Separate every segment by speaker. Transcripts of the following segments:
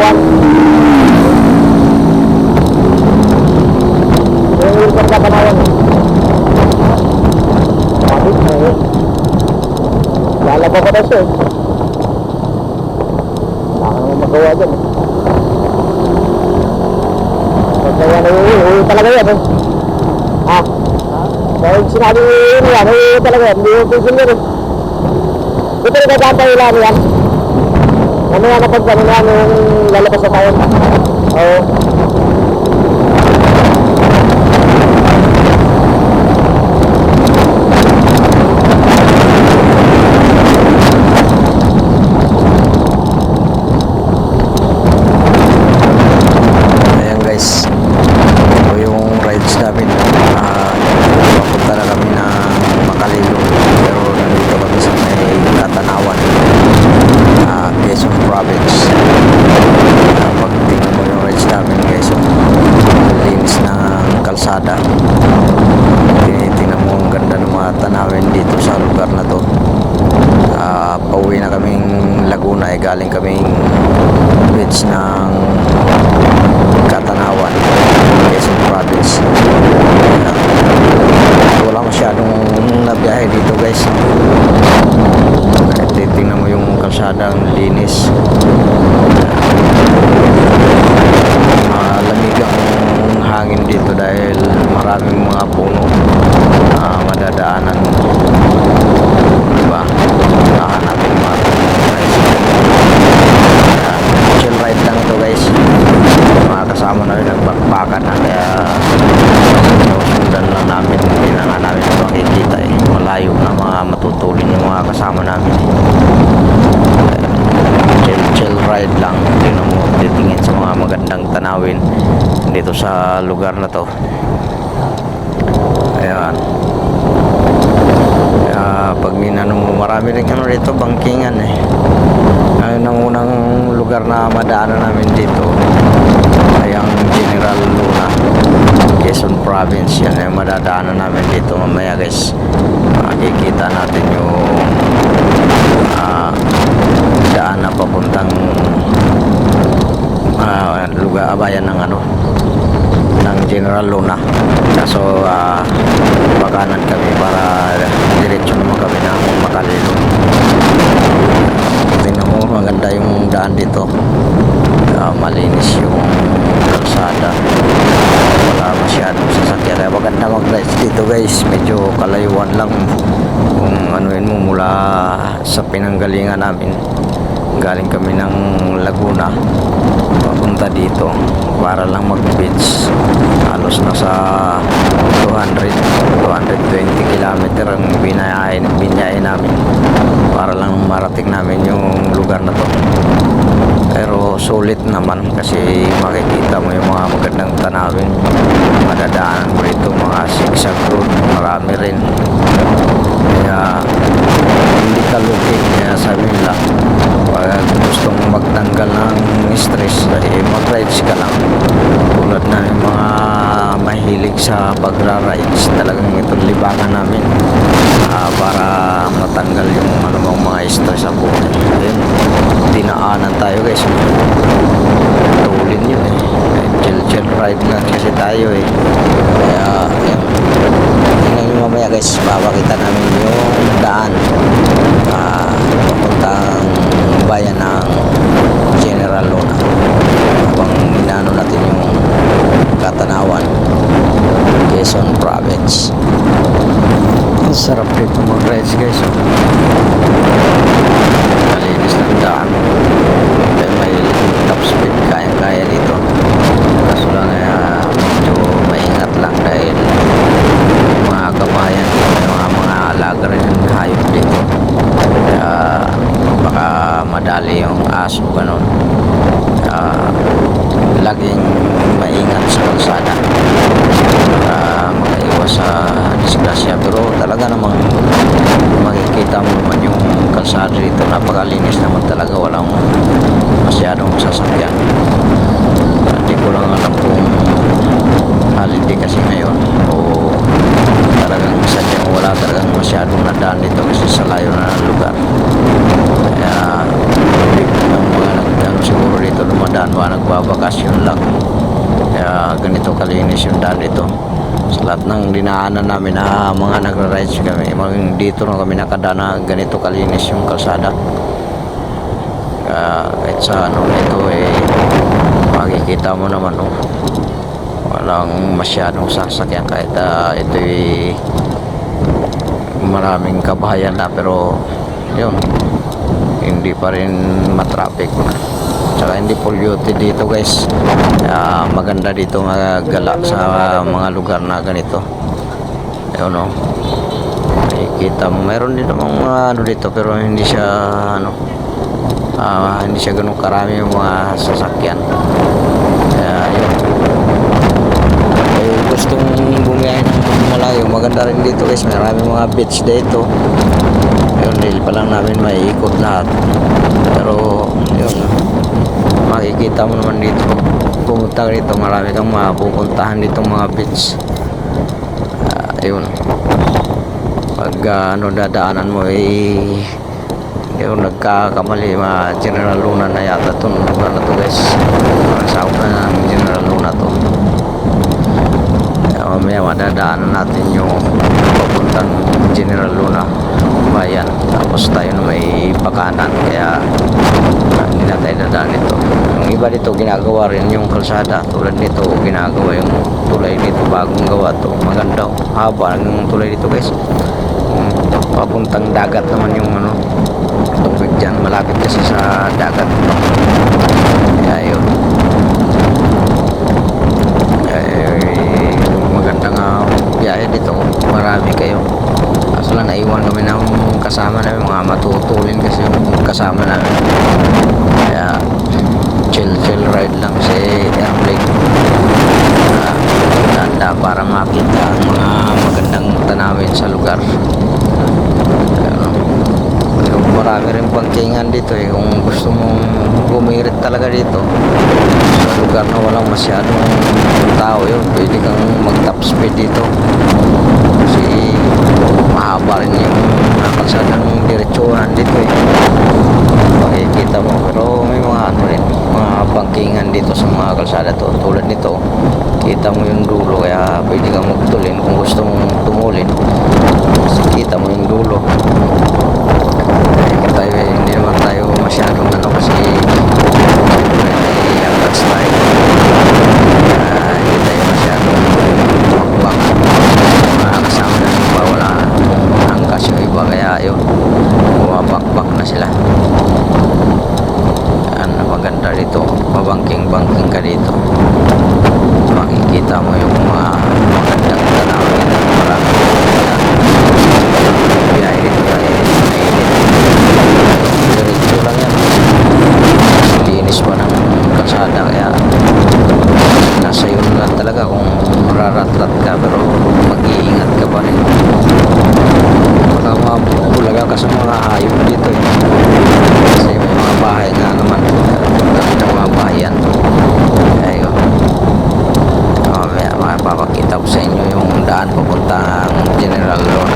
Speaker 1: Katanawan. Yung Wilson Katanawan. Bakit na eh. Lalabas ko na siya eh. Baka naman magawa dyan eh. Kaya na talaga yan eh. Ha? Dahil sinabi yun yan, talaga yan. Hindi yung pigil yun eh. Ito rin nagkantay ilan yan. Ano yan kapag gano'n yan yung lalabas sa tayo? Oo.
Speaker 2: Ayan guys, ito yung rides namin. Papunta na kami ng Makalilo, pero nandito kami sa may Katanawan, Quezon Province. Pag tingnan mo yung rides namin guys, linis ng kalsada. Tingnan mo ang ganda ng mga tanawin dito sa lugar na to. Pauwi na kaming Laguna, galing kaming beach ng Katanawan, Quezon Province. Wala masyadong nabiyahe dito guys. Titingnan mo yung kalsadang linis. Malamig ang hangin dito dahil maraming mga puno madadaanan mo. Diba? Nahanapin mga puno guys. Chill ride lang ito guys. Mga kasama na rin nagbakbakan na, kaya sundan lang namin. Hindi na nga namin makikita eh. Malayo na mga matutulin yung mga kasama namin eh. Chill ride lang. Tingnan mo, titingin sa mga magandang tanawin dito sa lugar na to. Ayan. Pag minano mo, marami rin ano rito, bangkingan eh. Ayun ang unang lugar na madaanan namin dito ay ang General Luna, Quezon Province. Yan ay madadaanan namin dito mamaya guys. Makikita natin yung daan na papuntang lugar, bayan ng ano, ng General Luna. Kaso pagkanan kami para diretso naman kami ng Makalilo. Tingnan mo, maganda yung daan dito. Malinis yung kalsada, wala masyadong sasakyan, kaya maganda mag-rides dito guys. Medyo kalayuan lang kung anuin mo mula sa pinanggalingan namin. Galing kami ng Laguna papunta dito para lang mag-beach. Halos nasa 220 kilometer ang binayain namin para lang marating namin yung lugar na to. Pero sulit naman kasi makikita mo yung mga magandang tanawin. Madadaanan mo rito mga zigzag road, marami rin. Kaya hindi ka looking. Kaya sabi nila, pag gustong magtanggal ng stress, mag-rides ka lang. Tulad na yung mga mahilig sa pagra-rides, talagang itong libangan namin para matanggal yung anumang mga stress sa buhay. Ayun, dinaanan tayo guys. Tulin yun eh. Chill ride lang kasi tayo eh. Kaya yun, tingnan nyo mamaya guys, mapakita namin yung daan papuntang bayan ng General Luna habang minano natin yung Katanawan, Quezon Province. Ang sarap dito mag-rides guys. Malinis ng daan. Kaya may top speed, kaya dito. Kaso lang medyo maingat lang dahil mga kabayan, mga alaga rin ng hayop dito. Kaya baka madali yung aso, ganun. Laging maingat sa kalsada para makaiwas sa disgrasya. Pero talaga namang makikita mo naman yung kalsada dito, napakalinis naman talaga, walang masyadong sasakyan. Hindi ko lang alam kung holiday kasi ngayon o talagang sadyang wala talagang masyadong nadaan dito kasi sa layo na ng lugar. Kaya yung mga nagdaan siguro dito dumadaan ganito kalinis yung daan dito. Sa lahat ng dinaanan namin na mga nagra-rides kami, dito na kami nakadaan na ganito kalinis yung kalsada. Kahit sa ano ito makikita mo naman walang masyadong sasakyan kahit ito maraming kabahayan na, pero yun, hindi pa rin matraffic. Tsaka hindi polluted dito guys. Maganda dito magala sa mga lugar na ganito. Ayun nakikita mo meron din namang mga ano dito, pero hindi siya hindi siya ganun karami yung mga sasakyan. Kaya yun, gustong bumiyahe ng malayo, maganda rin dito guys, maraming mga beach dito. Yun, hindi pa lang namin maiikot lahat, pero yun, makikita mo naman dito pag pumunta dito, marami kang mapupuntahan dito mga beach. Yun, pag dadaanan mo yung nagkakamali, General Luna na yata itong lugar na to guys. Sa una ng General Luna to. Mamaya madadaanan natin yung papuntang General Luna bayan, tapos tayo na may pakanan, kaya hindi na tayo dadaan ito. Yung iba dito ginagawa rin yung kalsada, tulad nito ginagawa yung tulay dito, bagong gawa to, maganda, haba ng tulay dito guys. Papuntang dagat naman yung tubig dyan, malapit kasi sa dagat. Kaya yun, magandang biyahe dito, marami kayo. Kaso lang naiwan kami ng kasama namin, mga matutulin kasi yung kasama namin. Kaya chill ride lang si airplane. Ganda para makita ang mga magandang tanawin sa lugar. Marami rin pangkingan dito kung gusto mong bumirit talaga dito sa lugar na walang masyadong tao, yun, pwede kang mag top speed dito kasi mahaba rin yung kalsada ng diretsuhan dito makikita mo. Pero may mga rin, mga pangkingan dito sa mga kalsada to, tulad nito, kita mo yung dulo, kaya pwede kang magtulin kung gusto mong tumulin kasi kita mo yung dulo. Hindi naman tayo masyadong kasi angkas tayo, hindi tayo masyadong tumakbak. Mga kasama na iba, wala angkas yung iba, kaya yun, bumabakbak na sila. Yan, maganda dito, mabangking ka dito, makikita mo yung mga magandang tanawin. Marami biyahe dito tayo, diretso lang yan, linis pa ng kalsada, kaya nasa yun lang talaga kung mararatrat ka, pero mag-iingat ka pa rin. Baka mabulaga ka sa mga hayop dito kasi may mga bahay nga naman, ng mga bayan. Kaya yun, mamaya mapapakita ko sa inyo yung daan papuntang General Luna.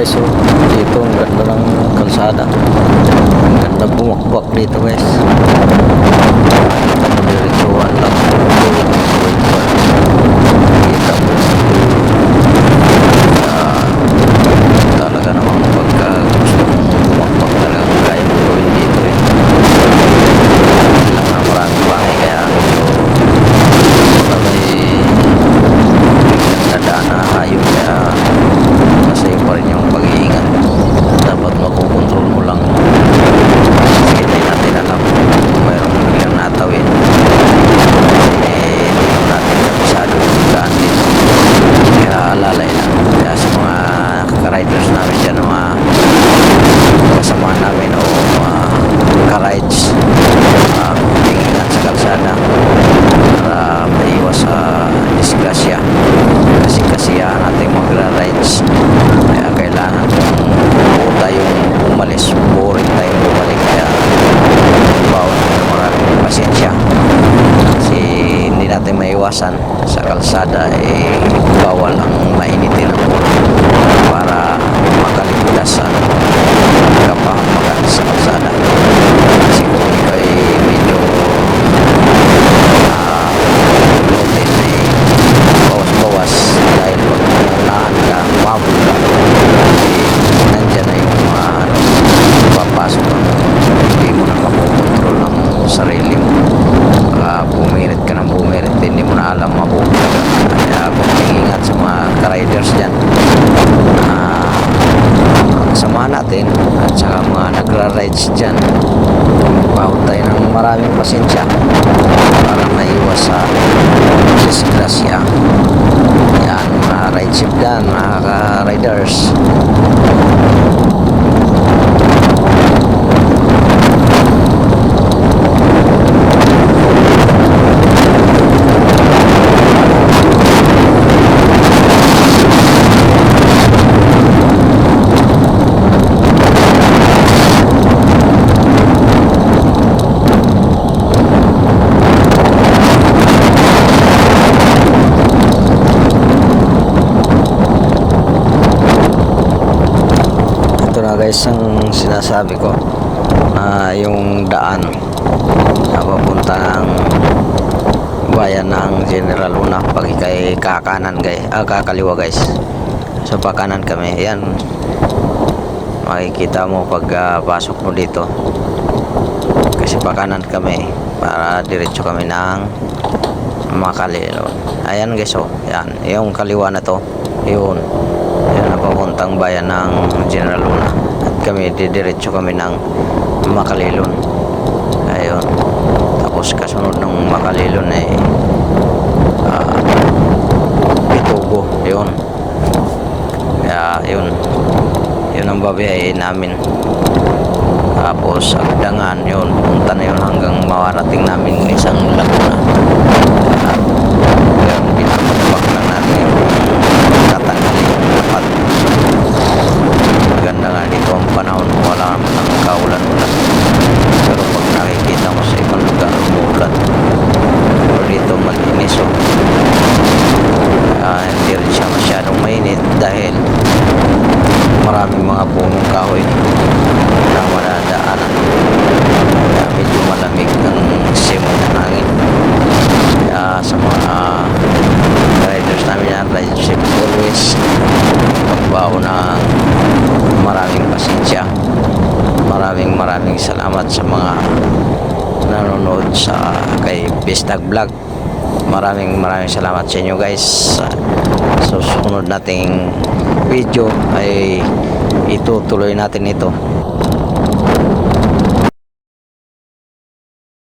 Speaker 2: Guys, so dito ang ganda ng kalsada, ang ganda bumakbak dito guys, diretsuhan lang, kita mo talaga namang pagka gusto mong bumakbak talaga kaya mo gawin dito lang na maraming bahay, kaya may nadaan na hayop, kaya masaya pa rin yung pag-iingat. Dapat makukontrol mo lang kasi hindi natin alam kung mayroong biglang natawin kasi hindi natin kabisado yung daan dito, kaya alalay lang. Kaya sa mga ka-riders namin dyan, mga kasama namin o mga ka-rides, ingat sa kalsada para maiwas sa disgrasya, kasi kasiyahan natin magra-rides, kaya kailangan kung tayong umalis, boring tayong bumalik, kaya bawal maraming pasensya kasi hindi natin maiwasan sa kalsada bawal ang mainitin ang ulo para makaligtas sa kapahamakan sa kalsada. Kasi kung ikaw medyo loaded bawas-bawas dahil pag naunahan ka, umabot ka, nandyan na yung mga papasok ka, hindi mo na mapokontrol ang sarili mo. Bumirit ka ng bumirit, hindi mo na alam mabubuka ka. Kaya mag-ingat sa mga ka-riders dyan. Samahan natin at saka mga nagra-rides dyan, bawat tayo ng maraming pasensya para maiwas sa disgrasya. Yan, mga ride ship dyan, mga ka-riders. Guys, ang sinasabi ko yung daan na papunta ng bayan ng General Luna pag ikay kakanan guys, kakaliwa guys. So pakanan kami, yan makikita mo pag pasok mo dito kasi pakanan kami para diretso kami ng Makalilon. Ayan guys, oh yan yung kaliwa na to, yun na papuntang bayan ng General Luna. Kami didiretso kami ng Makalilon. Ayun, tapos kasunod ng Makalilon Bitugo, yun. Kaya yun ang babiyahin namin. Tapos Agdangan, yun, pupunta na yun hanggang mawarating namin isang Laguna. Kaya pinapatubak lang natin yung tatanggalin yung dapat. Maganda nga dito ang panahon, wala naman ang kaulan-ulan. Pero pag nakikita mo sa ibang lugar, umuulan. Pero dito malinis, hindi rin siya masyadong mainit dahil maraming mga punong kahoy na madadaanan. Kaya medyo malamig ang simoy ng hangin. Kaya sa mga riders namin yan, ride safe always. Pagbaho na maraming pasensya. Maraming salamat sa mga nanonood sa kay Bestag Vlog. Maraming salamat sa inyo guys. So susunod nating video ay itutuloy natin ito.